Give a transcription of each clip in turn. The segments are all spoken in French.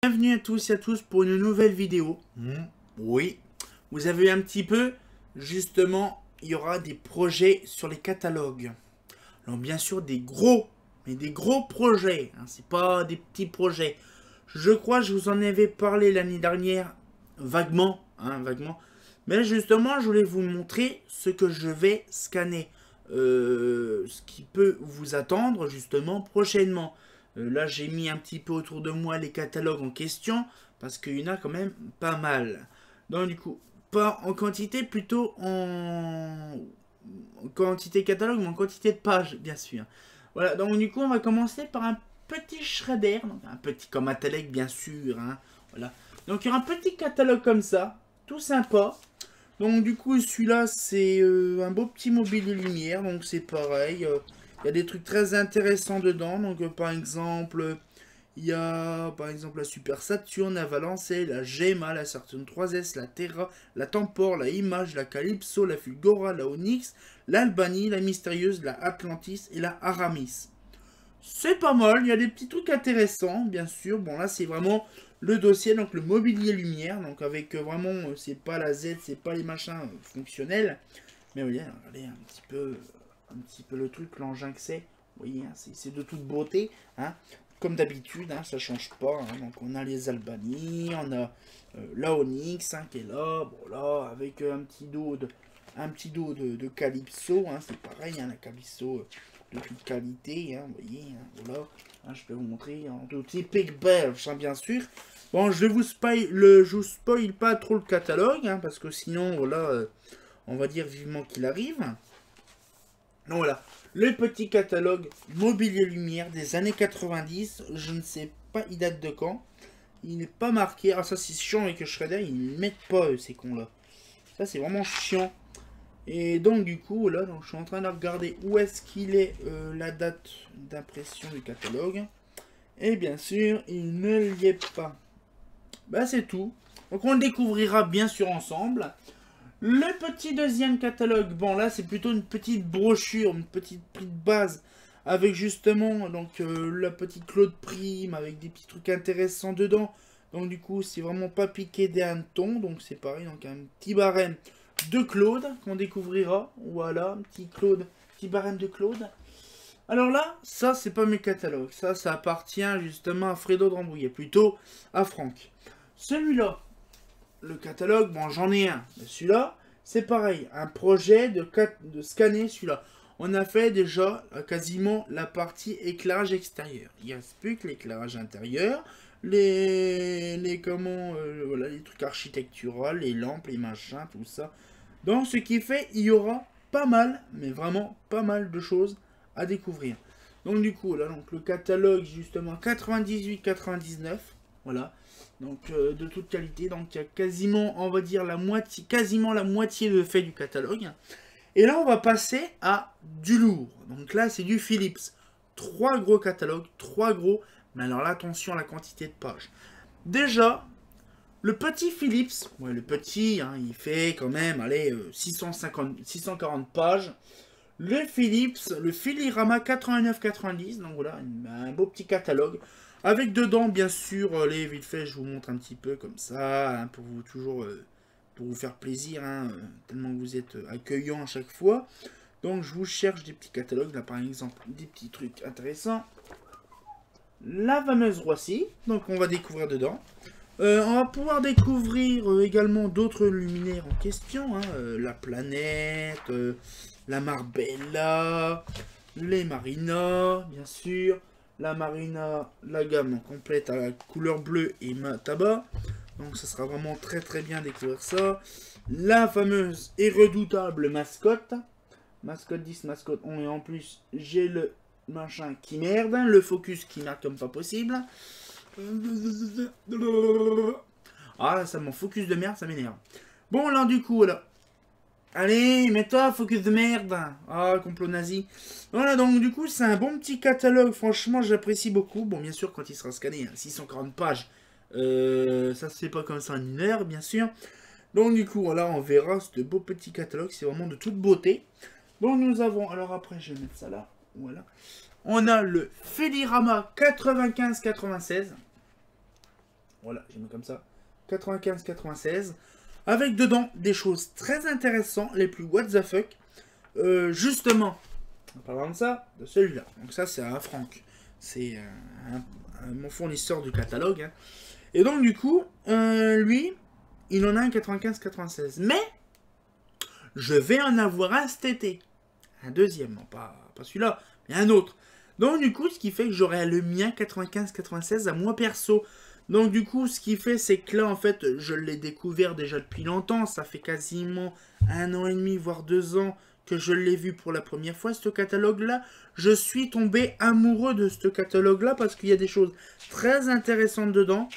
Bienvenue à tous et à tous pour une nouvelle vidéo. Oui, vous avez vu un petit peu, justement, il y aura des projets sur les catalogues. Alors bien sûr des gros, mais des gros projets, hein, c'est pas des petits projets. Je crois que je vous en avais parlé l'année dernière, vaguement, vaguement. Mais justement, je voulais vous montrer ce que je vais scanner. Ce qui peut vous attendre justement prochainement. Là, j'ai mis un petit peu autour de moi les catalogues en question, parce qu'il y en a quand même pas mal. Donc du coup, pas en quantité, plutôt en quantité catalogue, mais en quantité de pages, bien sûr. Voilà, donc du coup, on va commencer par un petit shredder, donc un petit comme un Telec, bien sûr. Voilà. Donc il y aura un petit catalogue comme ça, tout sympa. Donc du coup, celui-là, c'est un beau petit mobilier lumière, donc c'est pareil. Il y a des trucs très intéressants dedans. Donc par exemple, il y a par exemple la Super Saturn, la Valençay, la Gemma, la Saturn 3S, la Terra, la Tempor, la Image, la Calypso, la Fulgora, la Onyx, l'Albanie, la Mystérieuse, la Atlantis et la Aramis. C'est pas mal, il y a des petits trucs intéressants, bien sûr. Bon, là, c'est vraiment le dossier, donc le mobilier lumière. Donc, avec vraiment, c'est pas la Z, c'est pas les machins fonctionnels. Mais vous voyez, regardez un petit peu le truc, l'engin que c'est. Vous voyez, hein, c'est de toute beauté. Hein. Comme d'habitude, hein, ça change pas. Hein. Donc, on a les Albanies, on a la Onyx hein, qui est là. Bon, là, avec un petit dos de Calypso. Hein, c'est pareil, hein, la Calypso. De toute qualité, hein, vous voyez, hein, voilà, hein, je peux vous montrer en tout typique belge, hein, bien sûr. Bon, je vous spoil pas trop le catalogue, hein, parce que sinon, voilà, on va dire vivement qu'il arrive. Donc voilà, le petit catalogue mobilier lumière des années 90, je ne sais pas, il date de quand. Il n'est pas marqué, ah ça c'est chiant avec le Shredder, ils ne mettent pas ces cons là. Ça c'est vraiment chiant. Et donc du coup là donc, je suis en train de regarder où est-ce qu'il est, la date d'impression du catalogue. Et bien sûr il ne l'y est pas. Bah c'est tout. Donc on le découvrira bien sûr ensemble. Le petit deuxième catalogue, bon là c'est plutôt une petite brochure, une petite base. Avec justement donc la petite Claude Prime avec des petits trucs intéressants dedans. Donc du coup c'est vraiment pas piqué des hannetons. Donc c'est pareil, donc un petit barème de Claude qu'on découvrira. Voilà, un petit barème de Claude. Alors là, ça c'est pas mes catalogues. Ça appartient justement à Fredo de Rambouillet, plutôt à Franck. Celui-là, le catalogue, bon j'en ai un. Celui-là, c'est pareil, un projet de scanner celui-là. On a fait déjà quasiment la partie éclairage extérieur. Il ne reste plus que l'éclairage intérieur. Voilà, les trucs architecturaux, les lampes, les machins, tout ça. Donc ce qui fait, il y aura pas mal, mais vraiment pas mal de choses à découvrir. Donc du coup, là, donc le catalogue justement 98-99, voilà. Donc de toute qualité, donc il y a quasiment, on va dire quasiment la moitié de fait du catalogue. Et là, on va passer à du lourd. Donc là, c'est du Philips. 3 gros catalogues, 3 gros. Mais alors là, attention à la quantité de pages. Déjà, le petit Philips, ouais, le petit, hein, il fait quand même, allez, 640 pages. Le Philips, le Filirama 89-90, donc voilà, un beau petit catalogue. Avec dedans, bien sûr, allez, vite fait, je vous montre un petit peu comme ça, hein, pour vous toujours, pour vous faire plaisir, hein, tellement que vous êtes accueillant à chaque fois. Donc, je vous cherche des petits catalogues, là, par exemple, des petits trucs intéressants. La fameuse Roissy, donc on va découvrir dedans. On va pouvoir découvrir également d'autres luminaires en question, hein, la planète, la Marbella, les Marina, bien sûr. La Marina, la gamme complète à la couleur bleue et tabac. Donc ça sera vraiment très très bien découvrir ça. La fameuse et redoutable mascotte. Mascotte 10, mascotte 11 et en plus j'ai le machin qui merde. Le focus qui merde comme pas possible. Ah ça m'en focus de merde, ça m'énerve. Bon là du coup là. Allez, mets-toi, focus de merde. Ah, complot nazi. Voilà, donc du coup, c'est un bon petit catalogue. Franchement, j'apprécie beaucoup. Bon, bien sûr, quand il sera scanné, hein, 640 pages, ça se fait pas comme ça en une heure, bien sûr. Donc du coup, voilà, on verra ce beau petit catalogue. C'est vraiment de toute beauté. Donc nous avons, alors après, je vais mettre ça là. Voilà. On a le Felirama 95-96. Voilà, j'ai mis comme ça. 95-96. Avec dedans des choses très intéressantes, les plus what the fuck. Justement, en parlant de ça, de celui-là. Donc ça, c'est un Franck. C'est mon fournisseur du catalogue. Hein. Et donc, du coup, lui, il en a un 95-96. Mais, je vais en avoir un cet été. Un deuxième, non, pas celui-là, mais un autre. Donc, du coup, ce qui fait que j'aurai le mien 95-96 à moi perso. Donc, du coup, ce qui fait, c'est que là, en fait, je l'ai découvert déjà depuis longtemps. Ça fait quasiment 1 an et demi, voire 2 ans que je l'ai vu pour la première fois, ce catalogue-là. Je suis tombé amoureux de ce catalogue-là parce qu'il y a des choses très intéressantes dedans.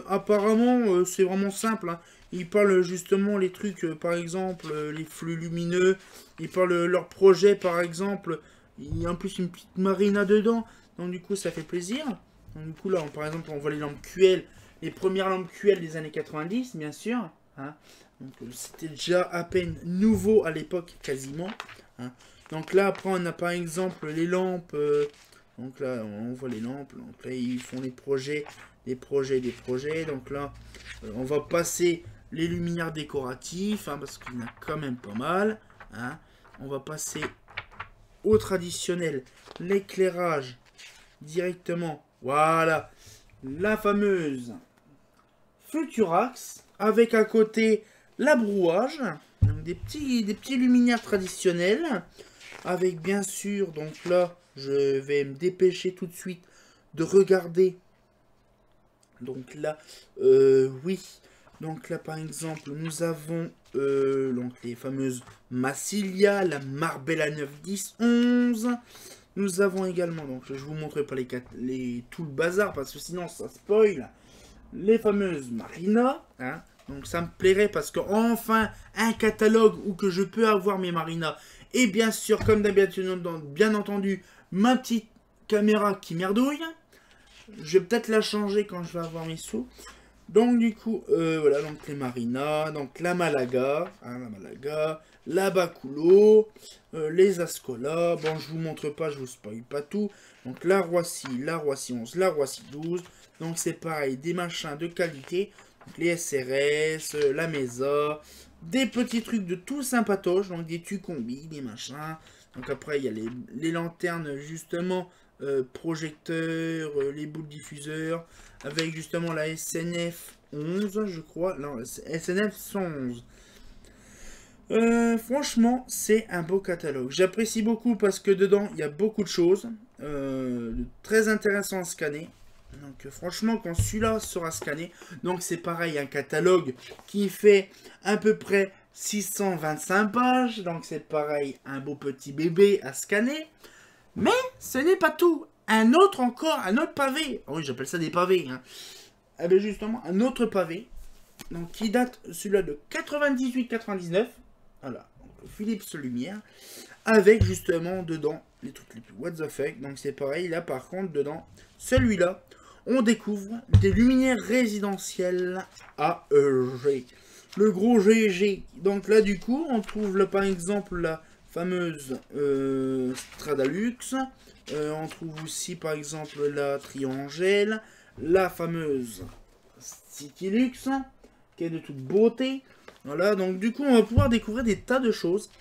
Apparemment, c'est vraiment simple. Hein. Ils parlent justement les trucs, par exemple, les flux lumineux. Ils parlent leur projet, par exemple. Il y a en plus une petite marina dedans. Donc, du coup, ça fait plaisir. Donc, du coup, là, par exemple, on voit les lampes QL. Les premières lampes QL des années 90, bien sûr. Hein. Donc, c'était déjà à peine nouveau à l'époque, quasiment. Hein. Donc là, après, on a par exemple les lampes. Donc là, on voit les lampes. Donc là, ils font des projets. Donc là, on va passer les luminaires décoratifs. Hein, parce qu'il y en a quand même pas mal. Hein. On va passer au traditionnel, l'éclairage directement. Voilà. La fameuse Futurax. Avec à côté la brouage. Donc des petits luminaires traditionnels. Avec bien sûr, donc là, je vais me dépêcher tout de suite de regarder. Donc là, oui. Donc là, par exemple, nous avons donc les fameuses Massilia, la Marbella 9, 10, 11. Nous avons également, donc je vous montrerai pas tout le bazar parce que sinon ça spoil. Les fameuses Marina, hein. Donc ça me plairait parce que enfin un catalogue où que je peux avoir mes Marina. Et bien sûr, comme d'habitude, bien entendu, ma petite caméra qui merdouille. Je vais peut-être la changer quand je vais avoir mes sous. Donc du coup, voilà, donc les Marina, donc la Malaga, hein, la Baculo, les Ascola. Bon, je vous montre pas, je vous spoil pas tout. Donc la Roissy 11, la Roissy 12. Donc c'est pareil, des machins de qualité. Donc, les SRS, la Mesa, des petits trucs de tout sympatoche. Donc des Tucombi, des machins. Donc après, il y a les lanternes justement, projecteurs, les boules diffuseurs. Avec justement la SNF 11, je crois. Non, SNF 111. Franchement, c'est un beau catalogue. J'apprécie beaucoup parce que dedans, il y a beaucoup de choses. Très intéressant à scanner. Donc franchement, quand celui-là sera scanné, donc c'est pareil, un catalogue qui fait à peu près 625 pages. Donc c'est pareil, un beau petit bébé à scanner. Mais ce n'est pas tout. Un autre pavé. Oh oui, j'appelle ça des pavés. Hein. Eh bien justement, un autre pavé. Donc qui date celui-là de 98-99. Voilà, donc Philips Lumière. Avec justement dedans les trucs les plus what the fuck. Donc c'est pareil, là par contre, dedans, celui-là, on découvre des luminaires résidentiels AEG. Le gros GG. Donc là du coup, on trouve là par exemple la fameuse Stradalux. On trouve aussi par exemple la Triangel, la fameuse Citylux, qui est de toute beauté. Voilà, donc du coup on va pouvoir découvrir des tas de choses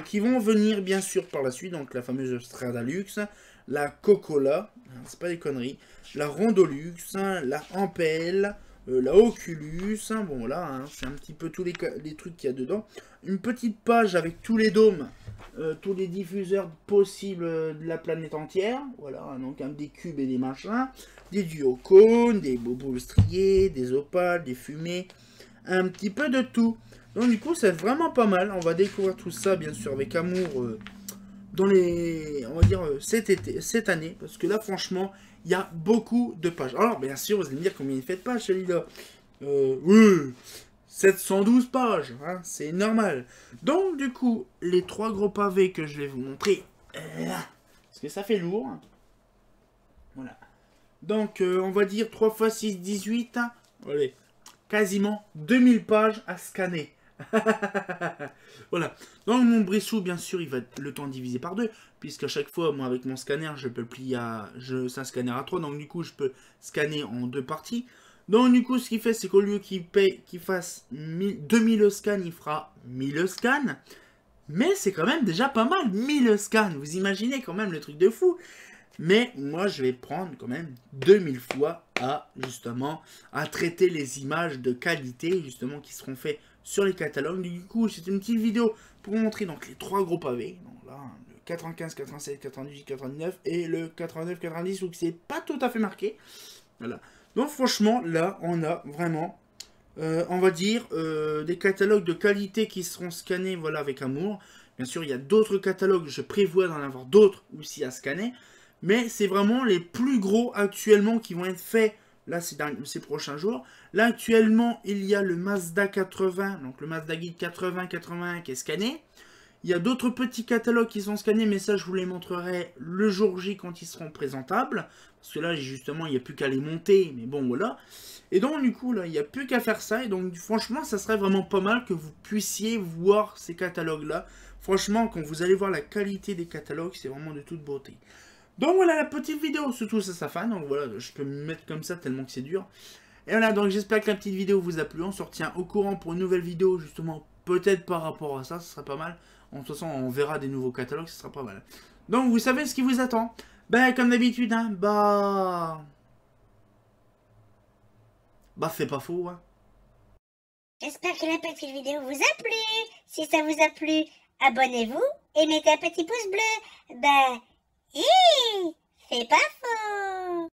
qui vont venir bien sûr par la suite. Donc la fameuse Stradalux, la Cocola, hein, c'est pas des conneries, la Rondolux, hein, la Ampel, la Oculus, hein, bon voilà, hein, c'est un petit peu tous les trucs qu'il y a dedans. Une petite page avec tous les dômes, tous les diffuseurs possibles de la planète entière. Voilà, hein, donc des cubes et des machins, des duocônes, des bobos striés, des opales, des fumées, un petit peu de tout. Donc du coup c'est vraiment pas mal. On va découvrir tout ça bien sûr avec amour dans on va dire cette année, parce que là franchement il y a beaucoup de pages. Alors bien sûr vous allez me dire combien il fait de pages celui-là. Oui, 712 pages, hein, c'est normal. Donc du coup les trois gros pavés que je vais vous montrer, parce que ça fait lourd. Voilà. Donc on va dire 3 x 6, 18. Hein. Allez, quasiment 2000 pages à scanner. Voilà. Donc mon brissou, bien sûr, il va être le temps divisé par 2, puisqu'à chaque fois, moi, avec mon scanner, je peux le plier c'est un scanner à 3, donc du coup, je peux scanner en 2 parties. Donc du coup, ce qu'il fait, c'est qu'au lieu qu'il fasse 2000 scans, il fera 1000 scans. Mais c'est quand même déjà pas mal, 1000 scans. Vous imaginez quand même le truc de fou. Mais moi, je vais prendre quand même 2000 fois justement, à traiter les images de qualité, justement, qui seront faites sur les catalogues. Du coup, c'est une petite vidéo pour vous montrer donc les 3 gros pavés. Donc là, le 95, 87, 98, 99 et le 89, 90, où c'est pas tout à fait marqué. Voilà. Donc franchement, là, on a vraiment, on va dire, des catalogues de qualité qui seront scannés, voilà, avec amour. Bien sûr, il y a d'autres catalogues, je prévois d'en avoir d'autres aussi à scanner. Mais c'est vraiment les plus gros actuellement qui vont être faits, là, ces prochains jours. Là, actuellement, il y a le Mazda 80, donc le Mazda Guide 80-81 qui est scanné. Il y a d'autres petits catalogues qui sont scannés, mais ça, je vous les montrerai le jour J quand ils seront présentables. Parce que là, justement, il n'y a plus qu'à les monter, mais bon, voilà. Et donc, du coup, là, il n'y a plus qu'à faire ça. Et donc, franchement, ça serait vraiment pas mal que vous puissiez voir ces catalogues-là. Franchement, quand vous allez voir la qualité des catalogues, c'est vraiment de toute beauté. Donc voilà la petite vidéo, surtout ça sa fan, donc voilà, je peux me mettre comme ça tellement que c'est dur. Et voilà, donc j'espère que la petite vidéo vous a plu, on se retient au courant pour une nouvelle vidéo, justement, peut-être par rapport à ça, ce serait pas mal. En toute façon, on verra des nouveaux catalogues, ce sera pas mal. Donc vous savez ce qui vous attend. Ben, comme d'habitude, hein, c'est pas faux, hein. J'espère que la petite vidéo vous a plu. Si ça vous a plu, abonnez-vous et mettez un petit pouce bleu. Hi, c'est pas faux.